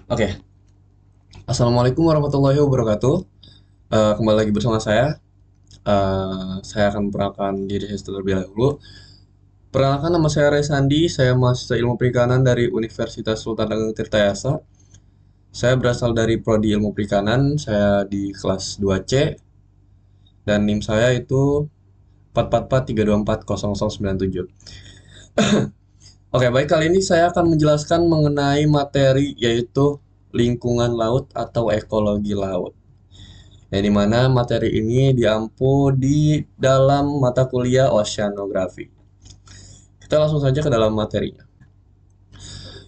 Oke, Assalamualaikum warahmatullahi wabarakatuh. Kembali lagi bersama saya. Saya akan memperkenalkan diri saya terlebih dahulu. Perkenalkan, nama saya Ray Sandi. Saya mahasiswa Ilmu Perikanan dari Universitas Sultan Ageng Tirtayasa. Saya berasal dari Prodi Ilmu Perikanan. Saya di kelas 2C dan NIM saya itu 44432400097. Oke, baik, kali ini saya akan menjelaskan mengenai materi yaitu lingkungan laut atau ekologi laut. Yang dimana materi ini diampu di dalam mata kuliah oceanografi. Kita langsung saja ke dalam materinya.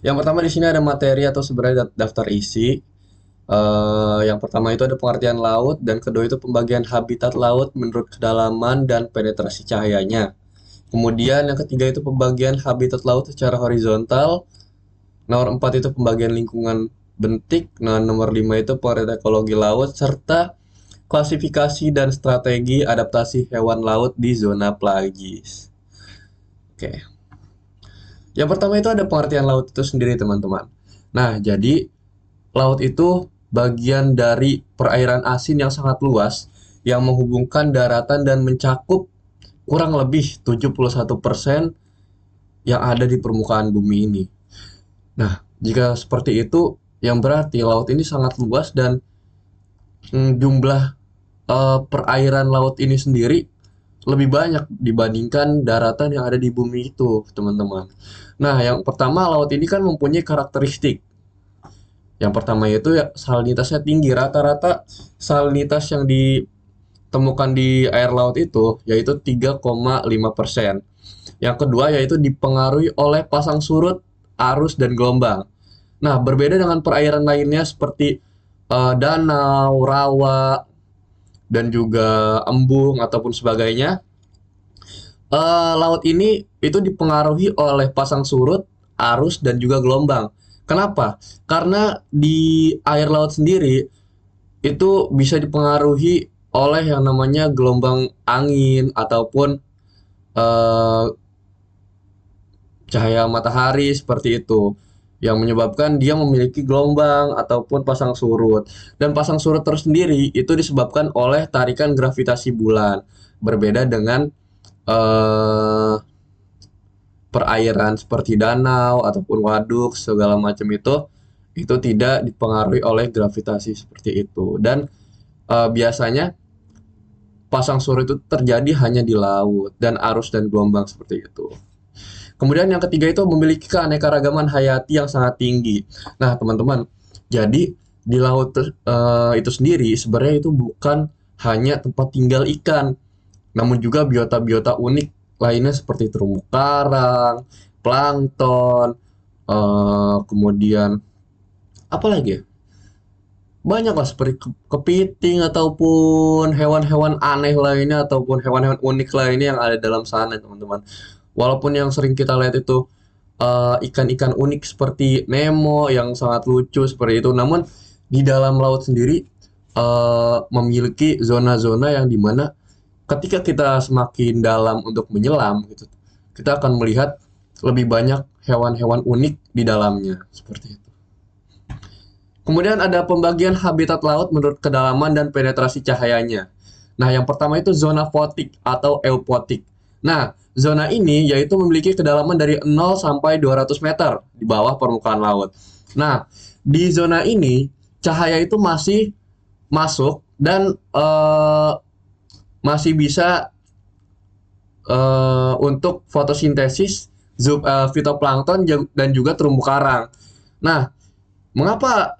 Yang pertama di sini ada materi atau sebenarnya daftar isi. Yang pertama itu ada pengertian laut, dan kedua itu pembagian habitat laut menurut kedalaman dan penetrasi cahayanya. Kemudian yang ketiga itu pembagian habitat laut secara horizontal. Nomor 4 itu pembagian lingkungan bentik. Nah, nomor 5 itu pengertian ekologi laut serta klasifikasi dan strategi adaptasi hewan laut di zona pelagis. Oke. Yang pertama itu ada pengertian laut itu sendiri, teman-teman. Nah, jadi laut itu bagian dari perairan asin yang sangat luas yang menghubungkan daratan dan mencakup kurang lebih 71% yang ada di permukaan bumi ini. Nah, jika seperti itu, yang berarti laut ini sangat luas dan jumlah perairan laut ini sendiri lebih banyak dibandingkan daratan yang ada di bumi itu, teman-teman. Nah, yang pertama, laut ini kan mempunyai karakteristik. Yang pertama yaitu ya, salinitasnya tinggi. Rata-rata salinitas yang ditemukan di air laut itu yaitu 3,5%. Yang kedua yaitu dipengaruhi oleh pasang surut, arus, dan gelombang. Nah, berbeda dengan perairan lainnya seperti danau, rawa, dan juga embung ataupun sebagainya. Laut ini itu dipengaruhi oleh pasang surut, arus, dan juga gelombang. Kenapa? Karena di air laut sendiri itu bisa dipengaruhi oleh yang namanya gelombang angin ataupun eh, cahaya matahari seperti itu, yang menyebabkan dia memiliki gelombang ataupun pasang surut. Dan pasang surut tersendiri itu disebabkan oleh tarikan gravitasi bulan. Berbeda dengan eh, perairan seperti danau ataupun waduk segala macam itu tidak dipengaruhi oleh gravitasi seperti itu. Dan biasanya pasang surut itu terjadi hanya di laut dan arus dan gelombang seperti itu. Kemudian yang ketiga itu memiliki keanekaragaman hayati yang sangat tinggi. Nah, teman-teman, jadi di laut itu sendiri sebenarnya itu bukan hanya tempat tinggal ikan, namun juga biota-biota unik lainnya seperti terumbu karang, plankton, kemudian apa lagi ya? Banyak lah seperti kepiting ataupun hewan-hewan aneh lainnya ataupun hewan-hewan unik lainnya yang ada dalam sana, teman-teman. Walaupun yang sering kita lihat itu ikan-ikan unik seperti Nemo yang sangat lucu seperti itu, namun di dalam laut sendiri memiliki zona-zona yang dimana ketika kita semakin dalam untuk menyelam gitu, kita akan melihat lebih banyak hewan-hewan unik di dalamnya seperti itu. Kemudian ada pembagian habitat laut menurut kedalaman dan penetrasi cahayanya. Nah, yang pertama itu zona fotik atau eupotik. Nah, zona ini yaitu memiliki kedalaman dari 0 sampai 200 meter di bawah permukaan laut. Nah, di zona ini cahaya itu masih masuk dan masih bisa untuk fotosintesis fitoplankton dan juga terumbu karang. Nah, mengapa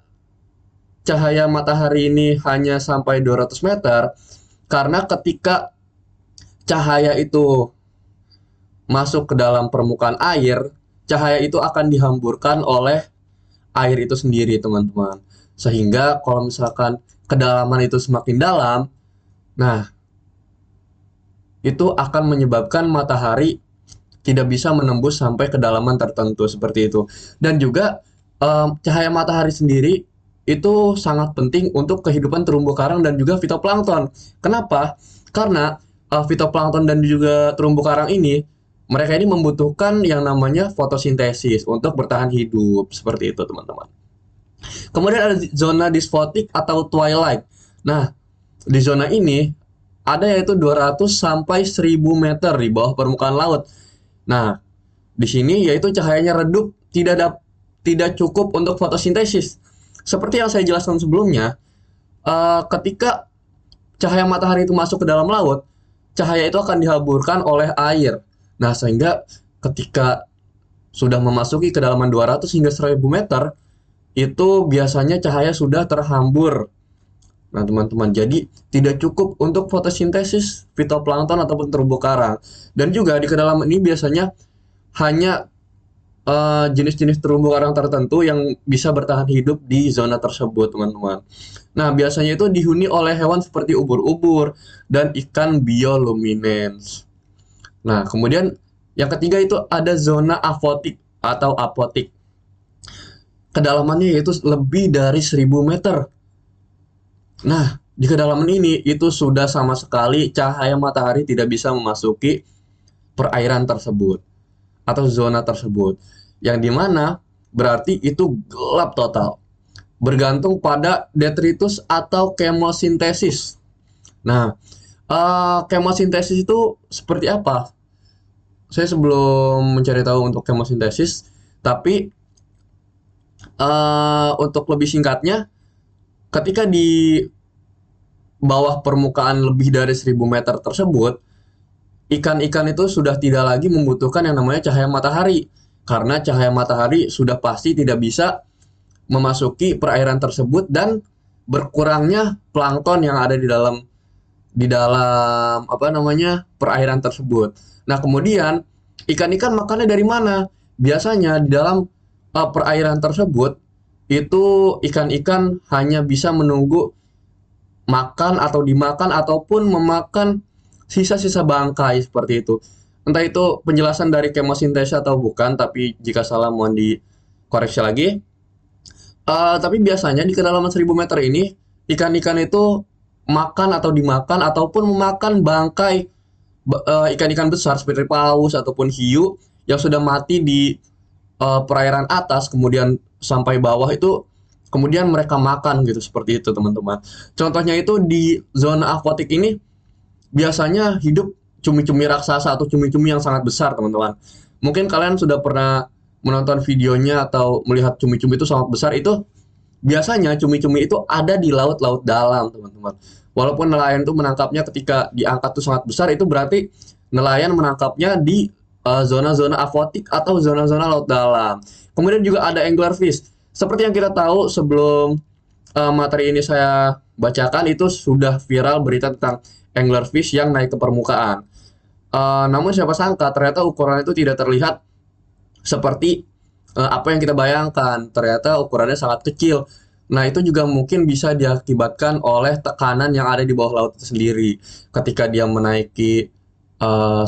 cahaya matahari ini hanya sampai 200 meter? Karena ketika cahaya itu masuk ke dalam permukaan air, cahaya itu akan dihamburkan oleh air itu sendiri, teman-teman. Sehingga kalau misalkan kedalaman itu semakin dalam, nah, itu akan menyebabkan matahari tidak bisa menembus sampai kedalaman tertentu seperti itu. Dan juga cahaya matahari sendiri itu sangat penting untuk kehidupan terumbu karang dan juga fitoplankton. Kenapa? Karena fitoplankton dan juga terumbu karang ini, mereka ini membutuhkan yang namanya fotosintesis untuk bertahan hidup seperti itu, teman-teman. Kemudian ada zona disfotik atau twilight. Nah, di zona ini ada yaitu 200 sampai 1000 meter di bawah permukaan laut. Nah, di sini yaitu cahayanya redup, tidak cukup untuk fotosintesis. Seperti yang saya jelaskan sebelumnya, ketika cahaya matahari itu masuk ke dalam laut, cahaya itu akan dihamburkan oleh air. Nah, sehingga ketika sudah memasuki kedalaman 200 hingga 1000 meter, itu biasanya cahaya sudah terhambur. Nah, teman-teman, jadi tidak cukup untuk fotosintesis fitoplankton ataupun terumbu karang. Dan juga di kedalaman ini biasanya hanya jenis-jenis terumbu karang tertentu yang bisa bertahan hidup di zona tersebut, teman-teman. Nah, biasanya itu dihuni oleh hewan seperti ubur-ubur dan ikan bioluminescens. Nah, kemudian yang ketiga itu ada zona afotik atau apotik. Kedalamannya yaitu lebih dari 1000 meter. Nah, di kedalaman ini itu sudah sama sekali cahaya matahari tidak bisa memasuki perairan tersebut atau zona tersebut. Yang dimana berarti itu gelap total. Bergantung pada detritus atau kemosintesis. Nah, kemosintesis itu seperti apa? Saya sebelum mencari tahu untuk kemosintesis, tapi untuk lebih singkatnya, ketika di bawah permukaan lebih dari 1000 meter tersebut, ikan-ikan itu sudah tidak lagi membutuhkan yang namanya cahaya matahari. Karena cahaya matahari sudah pasti tidak bisa memasuki perairan tersebut dan berkurangnya plankton yang ada di dalam apa namanya perairan tersebut. Nah, kemudian ikan-ikan makannya dari mana? Biasanya di dalam perairan tersebut itu ikan-ikan hanya bisa menunggu makan atau dimakan ataupun memakan sisa-sisa bangkai seperti itu. Entah itu penjelasan dari kemosintesis atau bukan, tapi jika salah mohon dikoreksi lagi. Tapi biasanya di kedalaman 1000 meter ini ikan-ikan itu makan atau dimakan ataupun memakan bangkai ikan-ikan besar seperti paus ataupun hiu yang sudah mati di perairan atas kemudian sampai bawah itu kemudian mereka makan gitu seperti itu teman-teman. Contohnya itu di zona aquatic ini biasanya hidup cumi-cumi raksasa atau cumi-cumi yang sangat besar teman-teman. Mungkin kalian sudah pernah menonton videonya atau melihat cumi-cumi itu sangat besar itu biasanya cumi-cumi itu ada di laut-laut dalam teman-teman. Walaupun nelayan itu menangkapnya ketika diangkat itu sangat besar itu berarti nelayan menangkapnya di zona-zona aquatic atau zona-zona laut dalam. Kemudian juga ada anglerfish. Seperti yang kita tahu sebelum materi ini saya bacakan itu sudah viral berita tentang anglerfish yang naik ke permukaan. Namun siapa sangka ternyata ukuran itu tidak terlihat seperti apa yang kita bayangkan. Ternyata ukurannya sangat kecil. Nah, itu juga mungkin bisa diakibatkan oleh tekanan yang ada di bawah laut itu sendiri. Ketika dia menaiki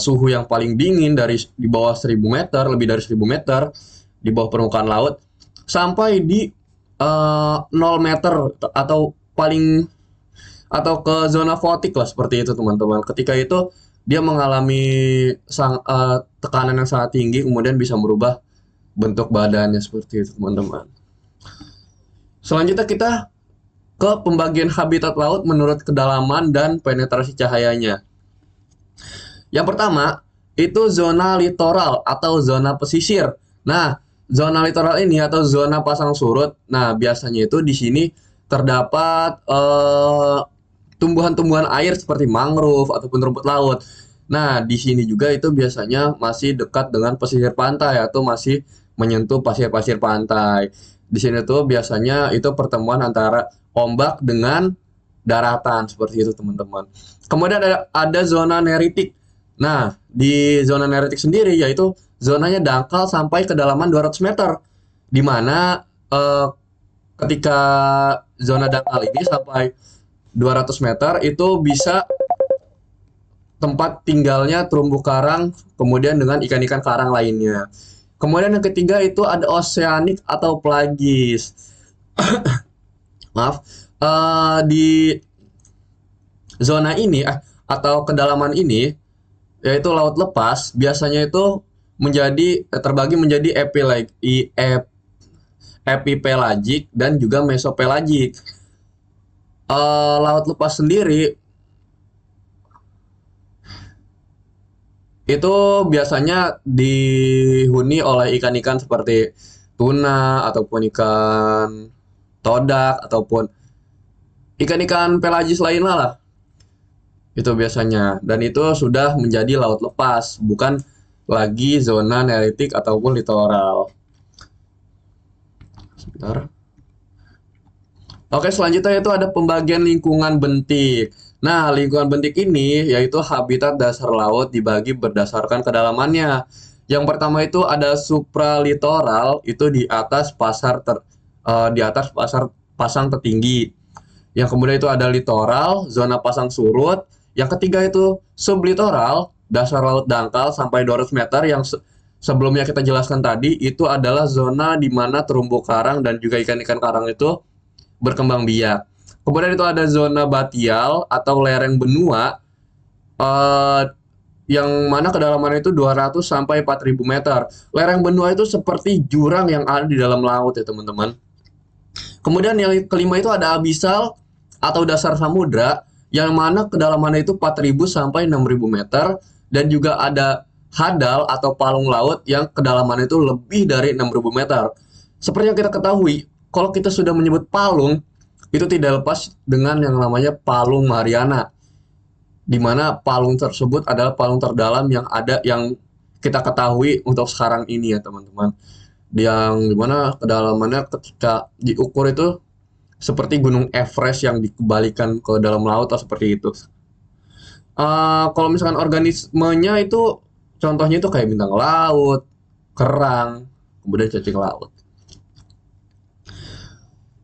suhu yang paling dingin dari di bawah 1000 meter, lebih dari 1000 meter di bawah permukaan laut sampai di 0 meter atau paling atau ke zona fotik lah seperti itu teman-teman. Ketika itu dia mengalami tekanan yang sangat tinggi kemudian bisa merubah bentuk badannya seperti itu teman-teman. Selanjutnya kita ke pembagian habitat laut menurut kedalaman dan penetrasi cahayanya. Yang pertama, itu zona litoral atau zona pesisir. Nah, zona litoral ini atau zona pasang surut. Nah, biasanya itu di sini terdapat tumbuhan-tumbuhan air seperti mangrove ataupun rumput laut. Nah, di sini juga itu biasanya masih dekat dengan pesisir pantai atau masih menyentuh pasir-pasir pantai. Di sini tuh biasanya itu pertemuan antara ombak dengan daratan seperti itu teman-teman. Kemudian ada zona neritik. Nah, di zona neritik sendiri yaitu zonanya dangkal sampai kedalaman 200 meter. Di mana ketika zona dangkal ini sampai 200 meter itu bisa tempat tinggalnya terumbu karang kemudian dengan ikan-ikan karang lainnya. Kemudian yang ketiga itu ada oceanic atau pelagis. Maaf, di zona ini atau kedalaman ini yaitu laut lepas biasanya itu terbagi menjadi epipelagik dan juga mesopelagik. Laut lepas sendiri itu biasanya dihuni oleh ikan-ikan seperti tuna ataupun ikan todak ataupun ikan-ikan pelagis lainnya lah. Itu biasanya. Dan itu sudah menjadi laut lepas, bukan lagi zona neritik ataupun littoral. Sebentar. Oke, selanjutnya itu ada pembagian lingkungan bentik. Nah, lingkungan bentik ini yaitu habitat dasar laut dibagi berdasarkan kedalamannya. Yang pertama itu ada supralitoral, itu di atas pasang tertinggi. Yang kemudian itu ada litoral, zona pasang surut. Yang ketiga itu sublitoral, dasar laut dangkal sampai 200 meter yang sebelumnya kita jelaskan tadi itu adalah zona di mana terumbu karang dan juga ikan-ikan karang itu berkembang biak. Kemudian itu ada zona batial atau lereng benua eh, yang mana kedalamannya itu 200 sampai 4.000 meter. Lereng benua itu seperti jurang yang ada di dalam laut ya teman-teman. Kemudian yang kelima itu ada abisal atau dasar samudra yang mana kedalamannya itu 4.000 sampai 6.000 meter dan juga ada hadal atau palung laut yang kedalamannya itu lebih dari 6.000 meter. Seperti yang kita ketahui, kalau kita sudah menyebut palung, itu tidak lepas dengan yang namanya palung Mariana, di mana palung tersebut adalah palung terdalam yang kita ketahui untuk sekarang ini ya teman-teman. Yang dimana kedalamannya ketika diukur itu seperti Gunung Everest yang dikembalikan ke dalam laut atau seperti itu. Kalau misalkan organismenya itu contohnya itu kayak bintang laut, kerang, kemudian cacing laut.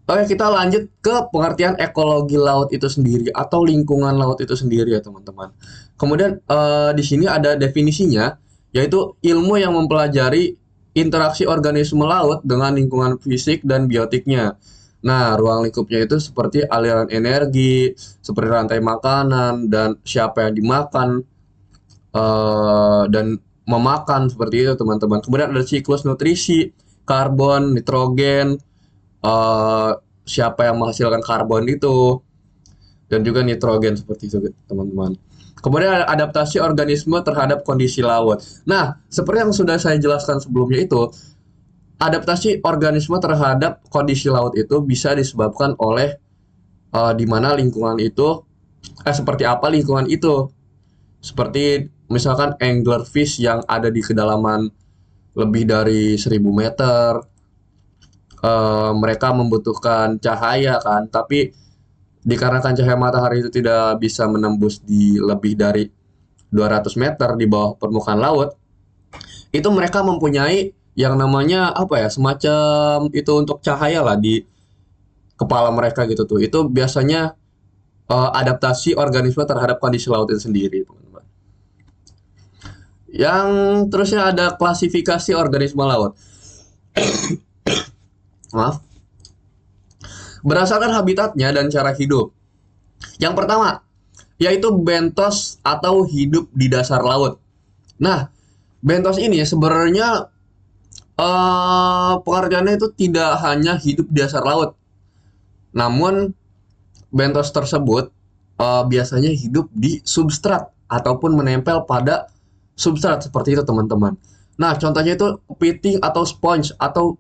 Oke, kita lanjut ke pengertian ekologi laut itu sendiri atau lingkungan laut itu sendiri ya teman-teman. Kemudian di sini ada definisinya, yaitu ilmu yang mempelajari interaksi organisme laut dengan lingkungan fisik dan biotiknya. Nah, ruang lingkupnya itu seperti aliran energi, seperti rantai makanan, dan siapa yang dimakan, dan memakan seperti itu teman-teman. Kemudian ada siklus nutrisi, karbon, nitrogen, eh, siapa yang menghasilkan karbon itu dan juga nitrogen seperti itu teman-teman. Kemudian ada adaptasi organisme terhadap kondisi laut. Nah, seperti yang sudah saya jelaskan sebelumnya itu, adaptasi organisme terhadap kondisi laut itu bisa disebabkan oleh di mana lingkungan itu seperti apa lingkungan itu. Seperti misalkan anglerfish yang ada di kedalaman lebih dari 1.000 meter, mereka membutuhkan cahaya kan, tapi dikarenakan cahaya matahari itu tidak bisa menembus di lebih dari 200 meter di bawah permukaan laut, itu mereka mempunyai yang namanya apa ya, semacam itu untuk cahaya lah di kepala mereka gitu tuh. Itu biasanya adaptasi organisme terhadap kondisi laut itu sendiri, teman-teman. Yang terusnya ada klasifikasi organisme laut. Maaf. Berdasarkan habitatnya dan cara hidup. Yang pertama, yaitu bentos atau hidup di dasar laut. Nah, bentos ini sebenarnya pengertiannya itu tidak hanya hidup di dasar laut. Namun, bentos tersebut biasanya hidup di substrat ataupun menempel pada substrat seperti itu, teman-teman. Nah, contohnya itu kepiting atau sponge atau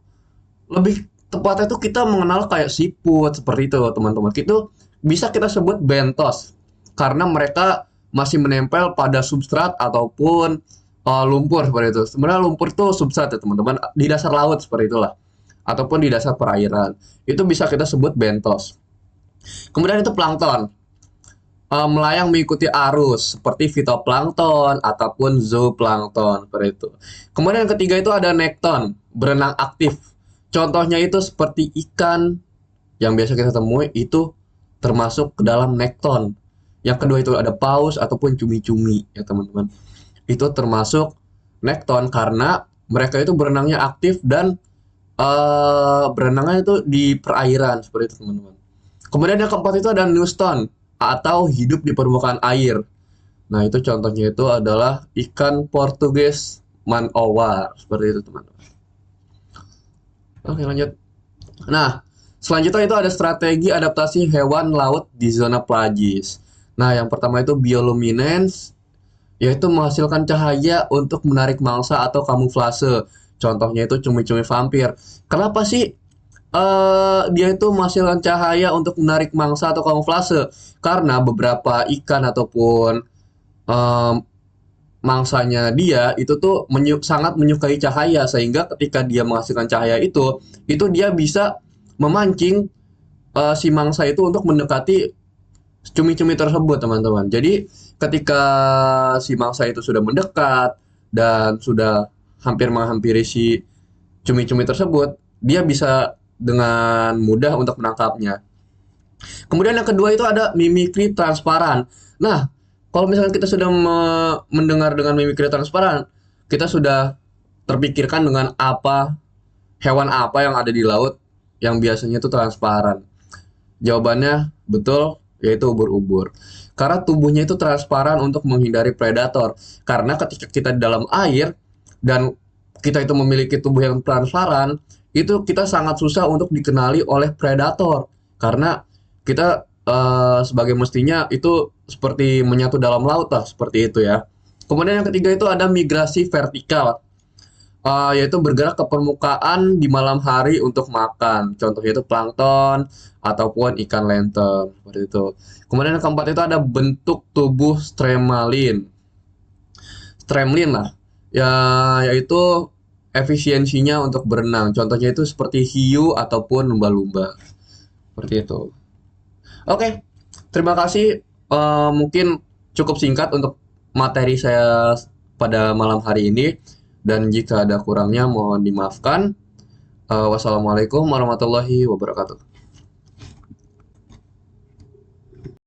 lebih tepatnya itu kita mengenal kayak siput seperti itu teman-teman. Itu bisa kita sebut bentos karena mereka masih menempel pada substrat ataupun lumpur seperti itu. Sebenarnya lumpur itu substrat ya teman-teman, di dasar laut seperti itulah ataupun di dasar perairan. Itu bisa kita sebut bentos. Kemudian itu plankton. Melayang mengikuti arus seperti fitoplankton ataupun zooplankton seperti itu. Kemudian yang ketiga itu ada nekton, berenang aktif. Contohnya itu seperti ikan yang biasa kita temui itu termasuk ke dalam nekton. Yang kedua itu ada paus ataupun cumi-cumi ya teman-teman. Itu termasuk nekton karena mereka itu berenangnya aktif dan berenangnya itu di perairan seperti itu teman-teman. Kemudian yang keempat itu ada neuston atau hidup di permukaan air. Nah itu contohnya itu adalah ikan Portugis manowar seperti itu teman-teman. Oke lanjut. Nah, selanjutnya itu ada strategi adaptasi hewan laut di zona pelagis. Nah, yang pertama itu bioluminescence, yaitu menghasilkan cahaya untuk menarik mangsa atau kamuflase. Contohnya itu cumi-cumi vampir. Kenapa sih dia itu menghasilkan cahaya untuk menarik mangsa atau kamuflase? Karena beberapa ikan ataupun em, mangsanya dia itu tuh sangat menyukai cahaya, sehingga ketika dia menghasilkan cahaya itu dia bisa memancing si mangsa itu untuk mendekati cumi-cumi tersebut, teman-teman. Jadi ketika si mangsa itu sudah mendekat dan sudah hampir menghampiri si cumi-cumi tersebut, dia bisa dengan mudah untuk menangkapnya. Kemudian yang kedua itu ada mimikri transparan. Nah, kalau misalnya kita sudah mendengar dengan mimikri transparan, kita sudah terpikirkan dengan hewan apa yang ada di laut yang biasanya itu transparan. Jawabannya betul, yaitu ubur-ubur. Karena tubuhnya itu transparan untuk menghindari predator. Karena ketika kita di dalam air dan kita itu memiliki tubuh yang transparan, itu kita sangat susah untuk dikenali oleh predator. Karena kita sebagai mestinya itu seperti menyatu dalam laut lah, seperti itu ya. Kemudian yang ketiga itu ada migrasi vertikal, yaitu bergerak ke permukaan di malam hari untuk makan. Contohnya itu plankton ataupun ikan lantern seperti itu. Kemudian yang keempat itu ada bentuk tubuh stremalin. Streamline lah, ya, yaitu efisiensinya untuk berenang. Contohnya itu seperti hiu ataupun lumba-lumba. Seperti itu. Oke, terima kasih. Mungkin cukup singkat untuk materi saya pada malam hari ini. Dan jika ada kurangnya mohon dimaafkan. Wassalamualaikum warahmatullahi wabarakatuh.